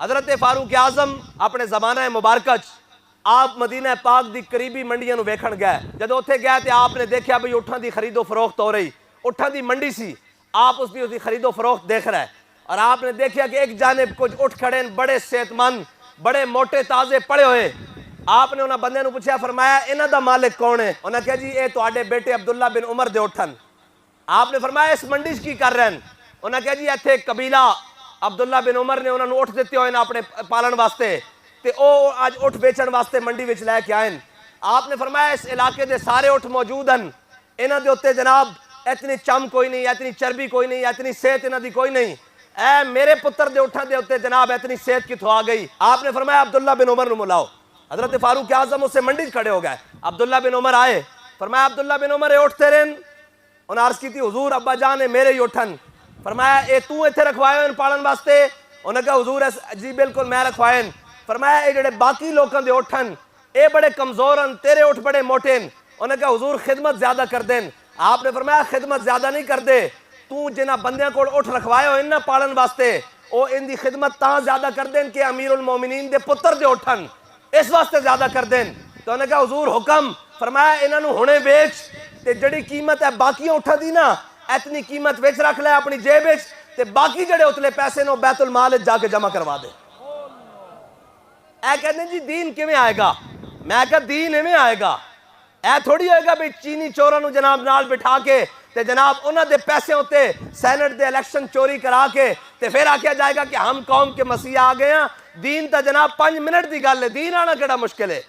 हजरत फारूक आजम अपने जमाना मुबारक आप मदीना पाक दी करीबी मंडियां नूं वेखण गए। जदों उत्थे गए तो आपने देखा भी उठां दी खरीदो फरोख्त हो रही, उठां दी मंडी सी, आप उसकी खरीदो फरोख्त देख रहे और आपने देखा कि एक जानिब कुछ उठ खड़े बड़े सेहतमंद, बड़े मोटे ताजे पड़े हुए। आपने उन्होंने बंदे पूछा, फरमाया इन्हां दा मालिक कौन है? उन्हें कहा जी ये तुहाडे बेटे अब्दुल्ला बिन उमर दे उठन। आपने फरमाया इस मंडी की कर रहे हैं? उन्हें कहा जी इत्थे कबीला अब्दुल्ला बिन उमर ने उन्होंने उठ दिते हुए अपने पालन वास्ते, ते ओ आज उठ बेचण वास्ते मंडी विच लैके आए। आपने फरमाया इस इलाके दे सारे उठ मौजूद हैं, इन्हां दे उत्ते जनाब इतनी चम कोई नहीं, इतनी चर्बी कोई नहीं, इतनी सेहत इन्हां दी कोई नहीं। ऐ मेरे पुत्र दे उठां दे उत्ते जनाब इतनी सेहत कित्थों आ गई? आपने फरमाया अब्दुल्ला बिन उमर नूं बुलाओ। हजरत फारूक आजम उससे मंडी खड़े हो गए। अब्दुल्ला बिन उमर आए, फरमाया अब्दुल्ला बिन उमर उठते रहन। उन्हें अर्ज की थी हुजूर अब्बा जान है मेरे ही उठन। फरमाया ए तू इत्थे रखवाए पालन वास्ते? उन्हें कहा हुजूर जी बिल्कुल मैं रखवाए। फरमाया ये जेडे बाकी लोगों के उठन ये बड़े कमजोर हैं, तेरे उठ बड़े मोटे हैं। उन्हें कहा हुजूर खिदमत ज्यादा कर देन। आपने फरमाया खिदमत ज्यादा नहीं कर दे, तू जिन्हां बंदियां कोल उठ रखवाए हो इन्हां पालन वास्ते वो इनकी खिदमत तां ज्यादा कर देन कि अमीरुल मोमिनीन दे पुत्र दे उठन, इस वास्ते ज्यादा कर देन। तो उन्हें कहा हुजूर हुक्म। फरमाया इन्हों हुणे बेच ते जड़ी कीमत है बाकी उठा दी ना इतनी कीमत विच रख ले अपनी जेब विच, ते बाकी जड़े उतले पैसे नो बैतुल माल जाके जमा करवा दे। ऐ कहते जी दीन किवें आएगा? मैं कहा दीन इवें आएगा, ऐ थोड़ी होएगा भी चीनी चोरां नूं जनाब नाल बिठा के ते जनाब उन्हां दे पैसे उत्ते सैनट दे इलेक्शन चोरी करा के ते फिर आख्या जाएगा कि हम कौम के मसीहा आ गए हैं। दीन तो जनाब 5 मिनट की गल है, दीन आना केड़ा मुश्किल है।